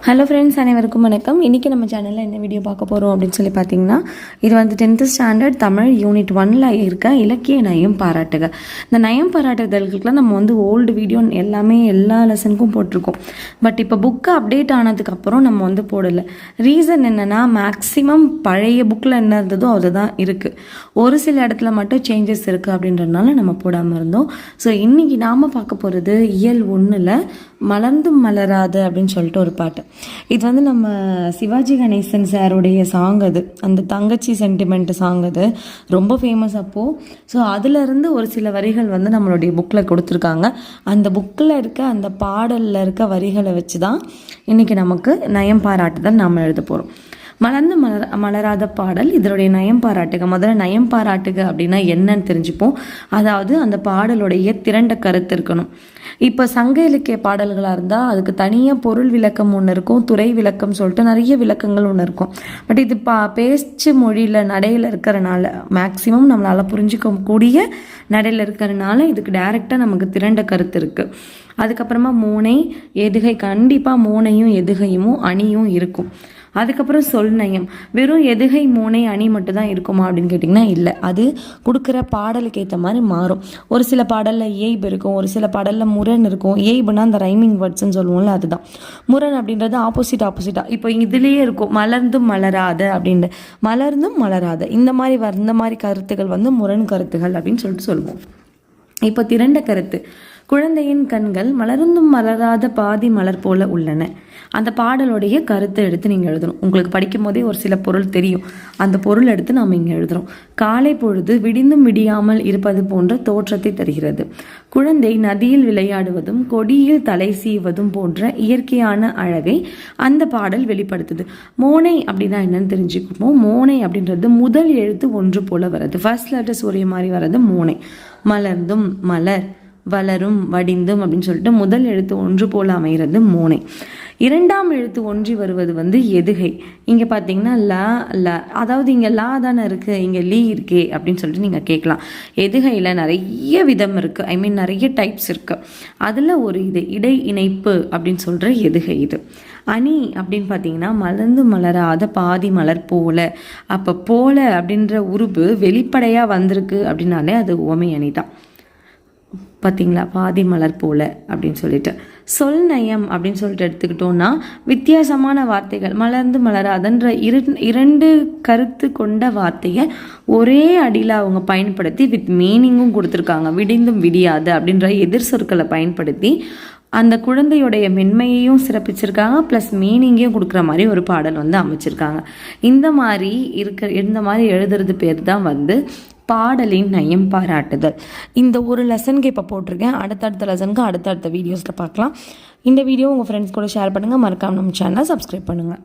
Hello friends, அனைவருக்கும் வணக்கம். இன்றைக்கி நம்ம சேனலில் என்ன வீடியோ பார்க்க போகிறோம் அப்படின்னு சொல்லி பார்த்தீங்கன்னா, இது வந்து 10th ஸ்டாண்டர்ட் தமிழ் யூனிட் 1ல் இருக்க இலக்கிய நயம் பாராட்டுக. இந்த நயம் பாராட்டுதல்களுக்குலாம் நம்ம வந்து ஓல்டு வீடியோ எல்லாமே எல்லா லெசனுக்கும் போட்டிருக்கோம். பட் இப்போ புக்கு அப்டேட் ஆனதுக்கப்புறம் நம்ம வந்து போடலை. ரீசன் என்னென்னா, மேக்ஸிமம் பழைய புக்கில் என்ன இருந்ததோ அதுதான் இருக்குது. ஒரு சில இடத்துல மட்டும் சேஞ்சஸ் இருக்குது அப்படின்றதுனால நம்ம போடாமல் இருந்தோம். ஸோ இன்றைக்கி நாம் பார்க்க போகிறது இயல் 1ல் மலர்ந்தும் மலராது அப்படின்னு சொல்லிட்டு ஒரு பாட்டு. இது வந்து நம்ம சிவாஜி கணேசன் சாருடைய சாங். அது அந்த தங்கச்சி சென்டிமெண்ட் சாங். அது ரொம்ப ஃபேமஸ் அப்போது. ஸோ அதிலிருந்து ஒரு சில வரிகள் வந்து நம்மளுடைய புக்கில் கொடுத்துருக்காங்க. அந்த புக்கில் இருக்க அந்த பாடலில் இருக்க வரிகளை வச்சு தான் இன்றைக்கி நமக்கு நயம் பாராட்டுதல் நாம் எழுத போகிறோம். மலர்ந்து மலராத பாடல், இதனுடைய நயம் பாராட்டுக. முதல்ல நயம் பாராட்டுக அப்படின்னா என்னன்னு தெரிஞ்சுப்போம். அதாவது அந்த பாடலுடைய திரண்ட கருத்து இருக்கணும். இப்போ சங்க இலக்கிய பாடல்களாக இருந்தால் அதுக்கு தனியாக பொருள் விளக்கம் ஒன்று இருக்கும், துறை விளக்கம் சொல்லிட்டு நிறைய விளக்கங்கள் ஒன்று இருக்கும். பட் இது பேச்சு மொழியில் நடையில் இருக்கிறனால, மேக்சிமம் நம்மளால் புரிஞ்சிக்கக்கூடிய நடையில் இருக்கிறனால இதுக்கு டைரெக்டாக நமக்கு திரண்ட கருத்து இருக்குது. அதுக்கப்புறமா மோனை எதுகை, கண்டிப்பாக மோனையும் எதுகையும் அணியும் இருக்கும். அதுக்கப்புறம் சொல் நயம். வெறும் எதுகை மோனை அணி மட்டும் தான் இருக்குமா அப்படின்னு கேட்டிங்கன்னா இல்லை. அது கொடுக்குற பாடலுக்கு ஏற்ற மாதிரி மாறும். ஒரு சில பாடலில் ஏய்பு இருக்கும், ஒரு சில பாடலில் முரண் இருக்கும். ஏய்புனா அந்த ரைமிங் வேர்ட்ஸ்ன்னு சொல்லுவோம்ல, அதுதான். முரண் அப்படின்றது ஆப்போசிட்டாக இப்போ இதுலேயே இருக்கும். மலர்ந்தும் மலராத அப்படின்ட்டு, மலர்ந்தும் மலராத இந்த மாதிரி கருத்துக்கள் வந்து முரண் கருத்துகள் அப்படின்னு சொல்லிட்டு சொல்லுவோம். இப்போ திரண்ட கருத்து. குழந்தையின் கண்கள் மலர்ந்தும் மலராத பாதி மலர் போல உள்ளன. அந்த பாடலுடைய கருத்தை எடுத்து நீங்கள் எழுதணும். உங்களுக்கு படிக்கும் போதே ஒரு சில பொருள் தெரியும். அந்த பொருள் எடுத்து நாம் இங்கே எழுதுகிறோம். காலை பொழுது விடிந்தும் விடியாமல் இருப்பது போன்ற தோற்றத்தை தருகிறது. குழந்தை நதியில் விளையாடுவதும் கொடியில் தலை சீவதும் போன்ற இயற்கையான அழகை அந்த பாடல் வெளிப்படுத்துது. மோனை அப்படின்னா என்னன்னு தெரிஞ்சுக்குவோம். மோனை அப்படின்றது முதல் எழுத்து ஒன்று போல வர்றது. ஃபர்ஸ்ட் லெட்டர்ஸ் ஒரே மாதிரி வர்றது மோனை. மலர்ந்தும் மலர், வளரும், வடிந்தும் அப்படின்னு சொல்லிட்டு முதல் எழுத்து ஒன்று போல அமைகிறது மோனை. இரண்டாம் எழுத்து ஒன்றி வருவது வந்து எதுகை. இங்கே பார்த்தீங்கன்னா ல, அதாவது இங்கே லா தானே இருக்குது, இங்கே லீ இருக்கே அப்படின்னு சொல்லிட்டு நீங்கள் கேட்கலாம். எதுகையில் நிறைய விதம் இருக்குது, நிறைய டைப்ஸ் இருக்குது. அதில் ஒரு இது இடை இணைப்பு அப்படின்னு சொல்கிற எதுகை இது. அணி அப்படின்னு பார்த்தீங்கன்னா மலர்ந்து மலராத பாதி மலர் போல. அப்போ போல அப்படின்ற உருவு வெளிப்படையாக வந்திருக்கு அப்படின்னாலே அது உவமை அணி தான். பார்த்தீங்களா, பாதி மலர் போல அப்படின்னு சொல்லிட்டு. சொல் நயம் அப்படின்னு சொல்லிட்டு எடுத்துக்கிட்டோம்னா வித்தியாசமான வார்த்தைகள். மலர்ந்து மலராதன்ற இரண்டு கருத்து கொண்ட வார்த்தையை ஒரே அடியில் அவங்க பயன்படுத்தி வித் மீனிங்கும் கொடுத்துருக்காங்க. விடிந்தும் விடியாது அப்படின்ற எதிர் சொற்களை பயன்படுத்தி அந்த குழந்தையுடைய மென்மையையும் சிறப்பிச்சிருக்காங்க, ப்ளஸ் மீனிங்கையும் கொடுக்குற மாதிரி ஒரு பாடல் வந்து அமைச்சிருக்காங்க. இந்த மாதிரி எழுதுறது பேர் தான் வந்து பாடலின் நயம் பாராட்டுதல். இந்த ஒரு லெசனுக்கு இப்போ போட்டிருக்கேன். அடுத்தடுத்த லெசனுக்கு அடுத்தடுத்த வீடியோஸில் பார்க்கலாம். இந்த வீடியோ உங்கள் ஃப்ரெண்ட்ஸ் கூட ஷேர் பண்ணுங்கள். மறக்காம நம்ம சேனலை சப்ஸ்கிரைப் பண்ணுங்கள்.